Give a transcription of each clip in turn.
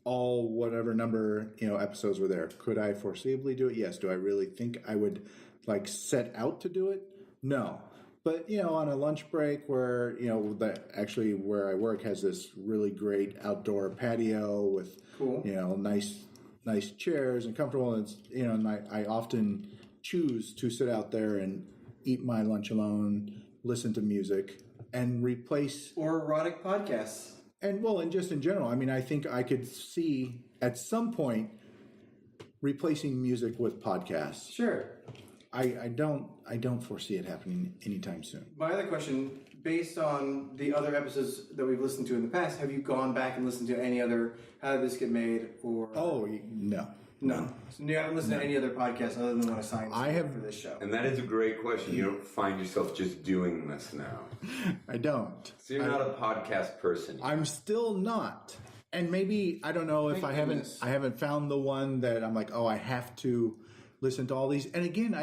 all whatever number, episodes were there. Could I foreseeably do it? Yes. Do I really think I would set out to do it? No. But, on a lunch break where, actually where I work has this really great outdoor patio with, cool. Nice chairs and comfortable. And I often choose to sit out there and eat my lunch alone, listen to music, and replace... Or erotic podcasts. And just in general, I think I could see at some point replacing music with podcasts. Sure. I don't foresee it happening anytime soon. My other question, based on the other episodes that we've listened to in the past, have you gone back and listened to any other How Did This Get Made or... Oh, no. No. So you haven't listened to any other podcast other than what I signed for this show. And that is a great question. You don't find yourself just doing this now. I don't. So you're not a podcast person. I'm still not. And maybe, I don't know if I haven't found the one that I'm like, I have to listen to all these. And again,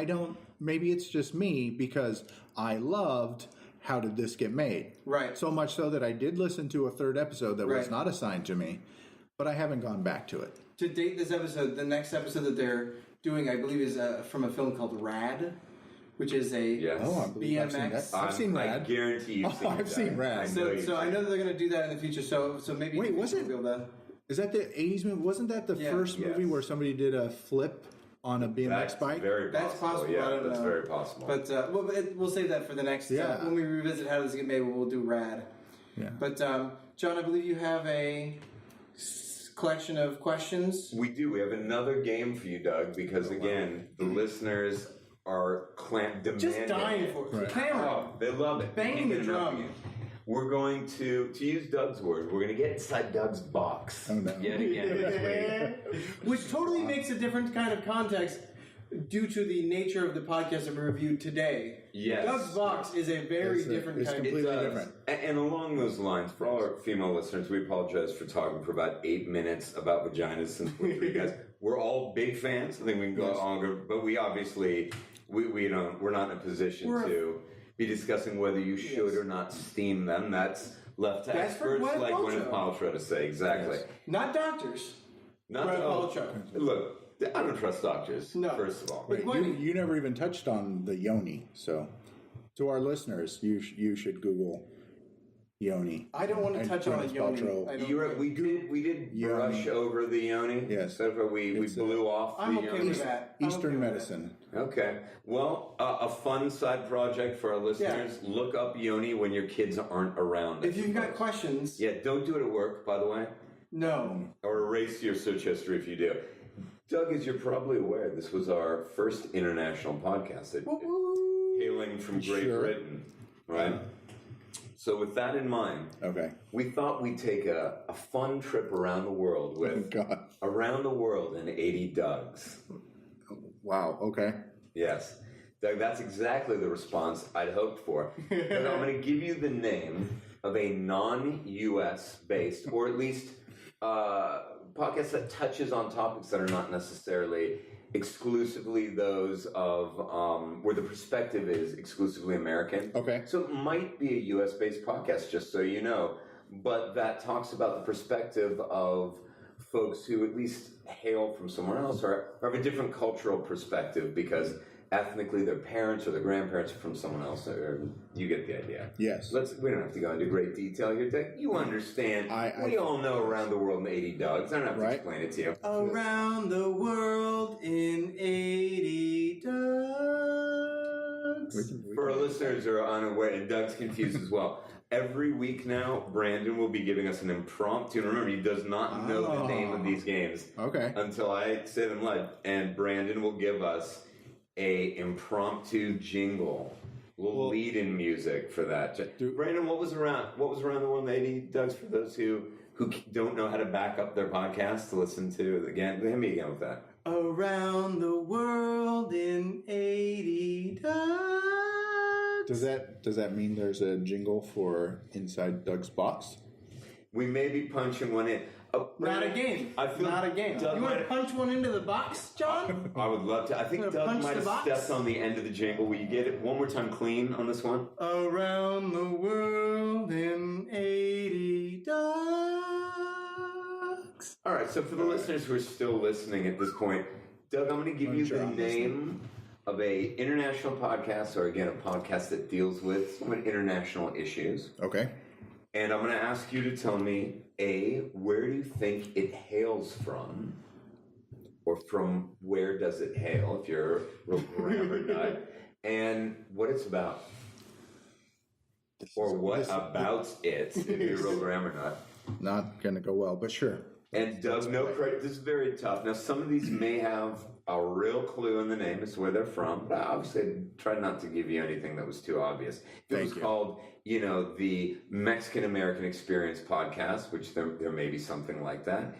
maybe it's just me because I loved How Did This Get Made? Right. So much so that I did listen to a third episode that was not assigned to me, but I haven't gone back to it. To date this episode, the next episode that they're doing, I believe, is from a film called Rad, which is a BMX. I've seen Rad. I guarantee you've seen I've seen Rad. So I know that they're going to do that in the future. So maybe... Wait, was it? Is that the 80s movie? Wasn't that the first movie where somebody did a flip on a BMX bike? That's possible. Yeah, I don't know. That's very possible. But we'll save that for the next... when we revisit How Does It Get Made, we'll do Rad. Yeah. But, John, I believe you have a collection of questions. We do. We have another game for you, Doug, because, again, the listeners are demanding. Just dying for it. Right. Camera. They love it. Banging the drum. We're going to use Doug's word, we're going to get inside Doug's box. Oh, no. Yet again. Which totally makes a different kind of context due to the nature of the podcast that we reviewed today. Yes. Doug's box is a very different kind of... It's completely different. And along those lines, for all our female listeners, we apologize for talking for about 8 minutes about vaginas since we're three guys. We're all big fans. I think we can go longer, but we obviously... we're not in a position to be discussing whether you should or not steam them. That's left to experts like Gwyneth Paltrow to say. Exactly. Yes. Not doctors. Not Paltrow. Look, I don't trust doctors, first of all. Wait, you never even touched on the yoni, so to our listeners, you should Google yoni. I don't want to touch on a yoni. We did brush over the yoni. Yes. So we blew off the yoni. I'm okay with that. Eastern medicine. Okay. Well, a fun side project for our listeners. Yeah. Look up yoni when your kids aren't around. If you've got questions. Yeah, don't do it at work, by the way. No. Or erase your search history if you do. Doug, as you're probably aware, this was our first international podcast, hailing from Great Britain, right? So with that in mind, we thought we'd take a fun trip around the world with Around the World in 80 Dougs. Wow, okay. Yes. Doug, that's exactly the response I'd hoped for. But I'm going to give you the name of a non-US based, or at least podcast that touches on topics that are not necessarily exclusively those of where the perspective is exclusively American. Okay. So it might be a US-based podcast, just so you know, but that talks about the perspective of folks who at least hail from somewhere else or have a different cultural perspective because ethnically their parents or their grandparents are from someone else. Or you get the idea. Yes. We don't have to go into great detail here, Dick. You understand. We all know Around the World in 80 Dougs. I don't have to explain it to you. Around the World in 80 Dougs. For our listeners who are unaware, and Doug's confused as well, every week now, Brandon will be giving us an impromptu. Remember, he does not know the name of these games until I say them live. And Brandon will give us a impromptu jingle, little lead-in music for that. Brandon, what was around the world in 80 Dougs for those who don't know how to back up their podcast to listen to again? Hit me again with that. Around the World in 80 Dougs. Does that mean there's a jingle for Inside Doug's Box? We may be punching one in. Not a game. Not a game. You want to punch one into the box, John? I would love to. I think Doug might have stepped on the end of the jingle. Will you get it one more time clean on this one? Around the World in 80 Dougs. All right, so for the listeners who are still listening at this point, Doug, I'm going to give you the name of a international podcast, or again, a podcast that deals with some international issues. Okay. And I'm going to ask you to tell me, A, where do you think it hails from? Or from where does it hail, if you're a real grammar nut, and what it's about. Or what about it, if you're a real grammar nut. Not going to go well, but sure. And Doug, no credit. This is very tough. Now, some of these may have a real clue in the name as to where they're from, but I obviously tried not to give you anything that was too obvious. If it was called, the Mexican-American Experience podcast, which there may be something like that,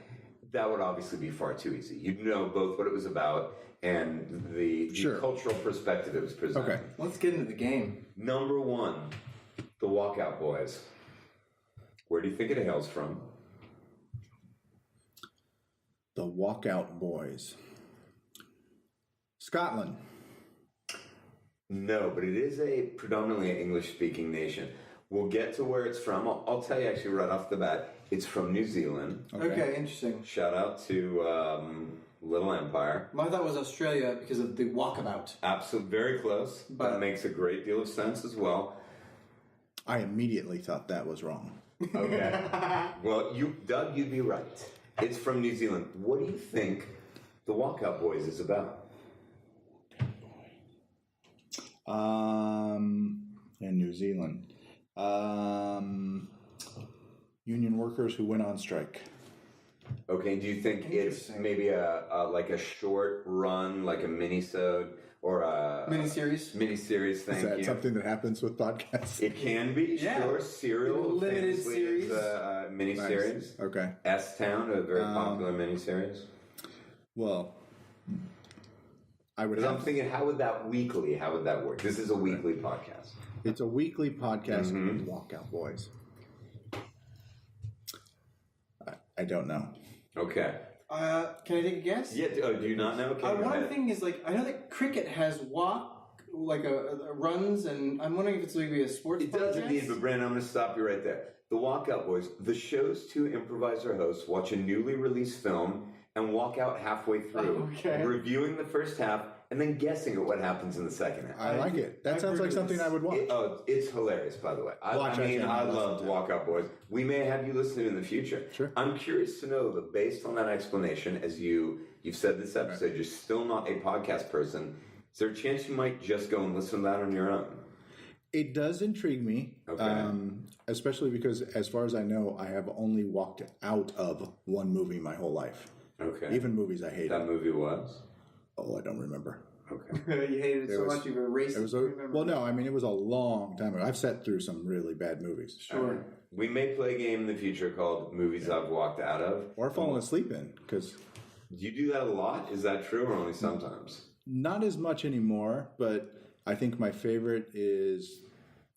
that would obviously be far too easy. You'd know both what it was about and the cultural perspective it was presenting. Okay, let's get into the game. Number one, the Walkout Boys. Where do you think it hails from? The Walkout Boys. Scotland. No, but it is a predominantly English-speaking nation. We'll get to where it's from. I'll tell you actually right off the bat. It's from New Zealand. Okay, interesting. Shout out to Little Empire. My thought was Australia because of the walkabout. Absolutely, very close. But that makes a great deal of sense as well. I immediately thought that was wrong. Okay. Well, Doug, you'd be right. It's from New Zealand. What do you think the Walkout Boys is about? In New Zealand. Union workers who went on strike. Okay, do you think it's maybe like a short run, like a mini-sode, or a miniseries? Miniseries, thank you. Is that something that happens with podcasts? It can be, sure. Serial, limited series. Miniseries. Nice. Okay. S-Town, a very popular miniseries. Well, I'm thinking, how would that work? This is a weekly podcast. It's a weekly podcast with Walkout Boys. I don't know. Okay. Can I take a guess? Yeah. Do you not know? Okay, one thing is, I know that cricket has runs, and I'm wondering if it's maybe a sports podcast. It does indeed, but Brandon, I'm going to stop you right there. The Walkout Boys, the show's two improviser hosts watch a newly released film and walk out halfway through, reviewing the first half and then guessing at what happens in the second half. I like it. That sounds like something I would watch. It's hilarious, by the way. I love Walkout Boys. We may have you listen in the future. Sure. I'm curious to know that based on that explanation, as you've said this episode, you're still not a podcast person. Is there a chance you might just go and listen to that on your own? It does intrigue me, especially because, as far as I know, I have only walked out of one movie my whole life. Okay. Even movies I hated. That movie was? Oh, I don't remember. Okay. You hated it so much you've erased it. It was a long time ago. I've sat through some really bad movies. Sure. We may play a game in the future called Movies I've Walked Out of. Or fallen asleep in, because... Do you do that a lot? Is that true, or only sometimes? Not as much anymore, but I think my favorite is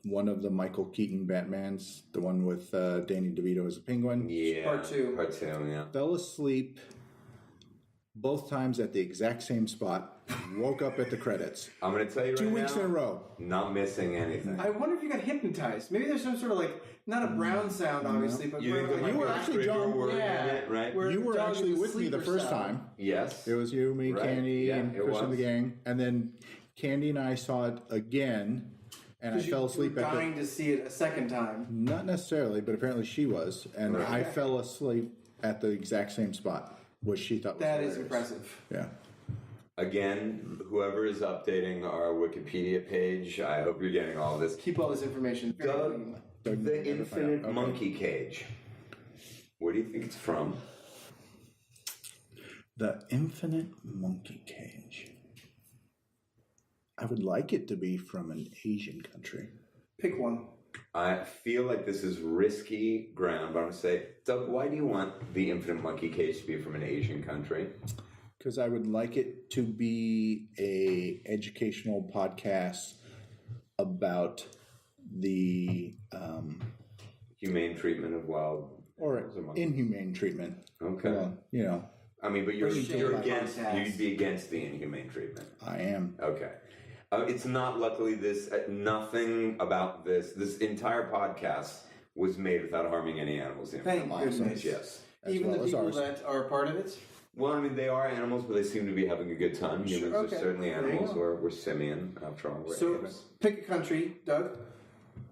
one of the Michael Keaton Batmans, the one with Danny DeVito as a penguin. Yeah. Part two, yeah. Fell asleep both times at the exact same spot. Woke up at the credits. I'm going to tell you right now. 2 weeks in a row. Not missing anything. I wonder if you got hypnotized. Maybe there's some sort of not a brown sound, obviously, but you were actually John. Right? You were actually with me the first time. Yes. It was you, me, Candy, and Christian the gang. And then Candy and I saw it again, and I fell asleep at dying to see it a second time. Not necessarily, but apparently she was. And I fell asleep at the exact same spot, which she thought was hilarious. That is impressive. Yeah. Again, whoever is updating our Wikipedia page, I hope you're getting all this. Keep all this information. Doug, the Infinite Monkey Cage. Where do you think it's from? The Infinite Monkey Cage. I would like it to be from an Asian country. Pick one. I feel like this is risky ground, but I'm going to say, Doug, why do you want the Infinite Monkey Cage to be from an Asian country? Because I would like it to be a educational podcast about the humane treatment of wild or inhumane treatment. Okay, well, I mean, but you're against. You'd be against the inhumane treatment. I am. Okay. It's not. Luckily, nothing about this. This entire podcast was made without harming any animals. Thank goodness. Yes. Even the people that are a part of it? Well, I mean, they are animals, but they seem to be having a good time. Humans are certainly animals. We're simian, after all. So, pick a country, Doug.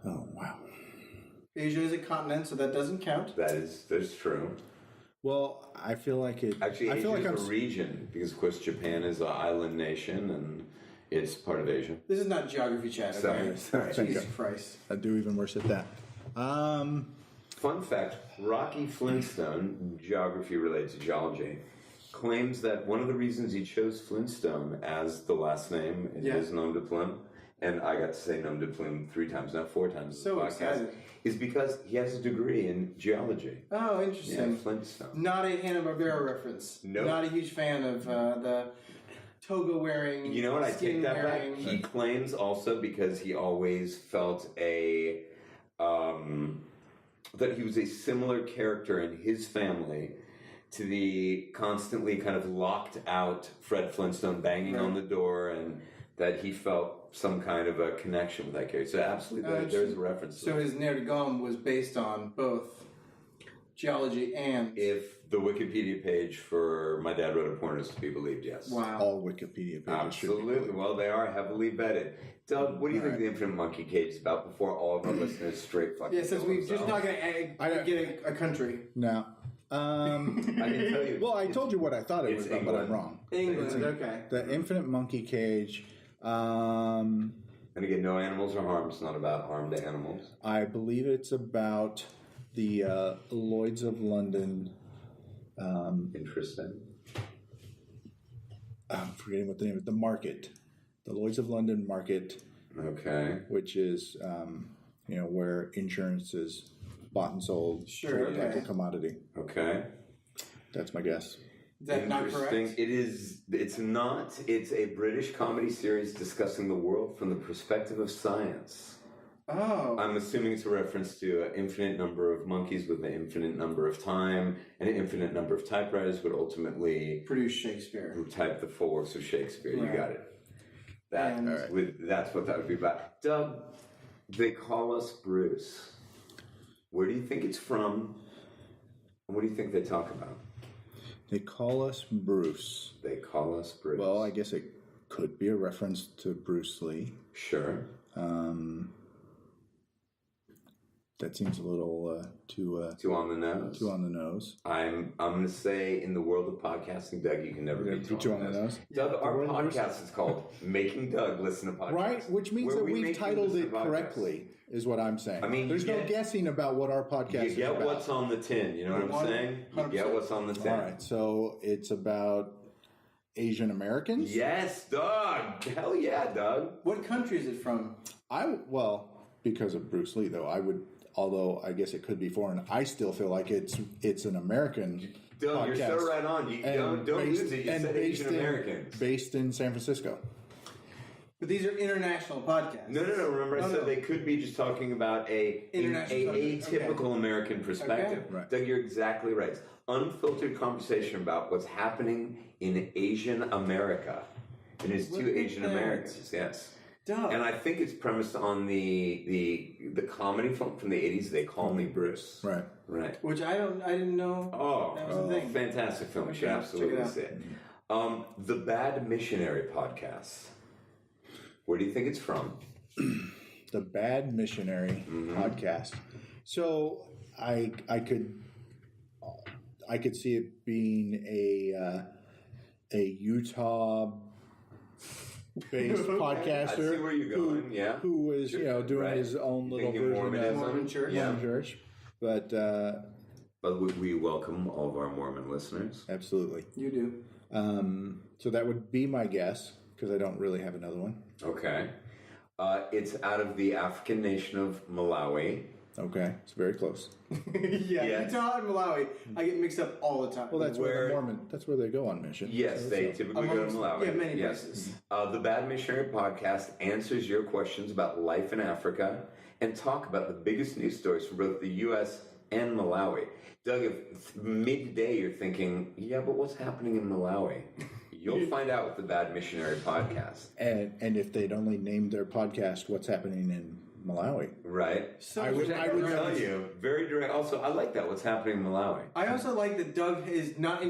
Oh, wow. Asia is a continent, so that doesn't count. That's true. Well, I feel like it... Actually, Asia is a region, because, of course, Japan is an island nation, and it's part of Asia. This is not geography chat, okay? Sorry. Jesus Christ. I'd do even worse at that. Fun fact, Rocky Flintstone, geography related to geology, claims that one of the reasons he chose Flintstone as the last name in his nom de plume, and I got to say nom de plume 3 times, not 4 times in the podcast, excited. Is because he has a degree in geology. Oh, interesting. Yeah, Flintstone. Not a Hanna-Barbera reference. Nope. Not a huge fan of the toga-wearing, You know what, I take that back. He claims also because he always felt that he was a similar character in his family to the constantly kind of locked out Fred Flintstone banging on the door, and that he felt some kind of a connection with that character. So absolutely, there's a reference to So his Nerf de Gomme was based on both geology and... If the Wikipedia page for My Dad Wrote a Porno is to be believed, yes. Wow. All Wikipedia pages Absolutely. Well, they are heavily vetted. Doug, what do you think the Infinite Monkey Cage is about before all of our listeners straight fucking since we're just not going to get a country. No. I can tell you. Well, I told you what I thought it was about, but I'm wrong. England, okay. The Infinite Monkey Cage. And again, no animals are harmed. It's not about harm to animals. I believe it's about the Lloyds of London. Interesting. I'm forgetting what the name is. The market. The Lloyds of London market. Okay. Which is, where insurance is bought and sold. Sure. Like a commodity. Okay. That's my guess. Is that not correct? It is. It's not. It's a British comedy series discussing the world from the perspective of science. Oh. I'm assuming it's a reference to an infinite number of monkeys with an infinite number of time and an infinite number of typewriters would ultimately produce Shakespeare. Type the full works of Shakespeare. Right. You got it. That's what that would be about. Doug, they call us Bruce. Where do you think it's from? And what do you think they talk about? They call us Bruce. They call us Bruce. Well, I guess it could be a reference to Bruce Lee. Sure. That seems a little too on the nose. Too on the nose. I'm going to say in the world of podcasting, Doug, you can never be too on the nose. Doug, our podcast is called "Making Doug Listen to Podcasts," right? Which means that we've titled it correctly, is what I'm saying. I mean, there's no guessing about what our podcast is about. You get what's on the tin. You know what I'm saying? You get what's on the tin. All right, so it's about Asian Americans. Yes, Doug. Hell yeah, Doug. What country is it from? Because of Bruce Lee, though, I would. Although I guess it could be foreign, I still feel like it's an American podcast. You're so right on. Don't lose it. You said Asian Americans. Based in San Francisco. But these are international podcasts. No. Remember, I said they could be just talking about a atypical American perspective. Okay. Right. Doug, you're exactly right. It's unfiltered conversation about what's happening in Asian America. And it's two Asian Americans, yes. Duh. And I think it's premised on the comedy film from the 80s, They Call Me Bruce. Right. Which I didn't know. That was the thing. Fantastic film. You should absolutely see it. The Bad Missionary Podcast. Where do you think it's from? The Bad Missionary Podcast. So I could see it being a Utah based podcaster. I see where you're going. Who was doing his own little version of Mormon church. But we welcome all of our Mormon listeners. Absolutely, you do. So that would be my guess because I don't really have another one. Okay, it's out of the African nation of Malawi. Okay, it's very close. Utah and Malawi. I get mixed up all the time. Well, that's where the Mormon. That's where they go on mission. Yes, they typically go to Malawi. Yeah, many places. The Bad Missionary Podcast answers your questions about life in Africa and talk about the biggest news stories from both the U.S. and Malawi. Doug, if midday you're thinking, but what's happening in Malawi? You'll find out with the Bad Missionary Podcast. And if they'd only named their podcast "What's Happening in Malawi. Right. So I would tell you, very direct. Also, I like that. What's happening in Malawi? I also like that Doug is not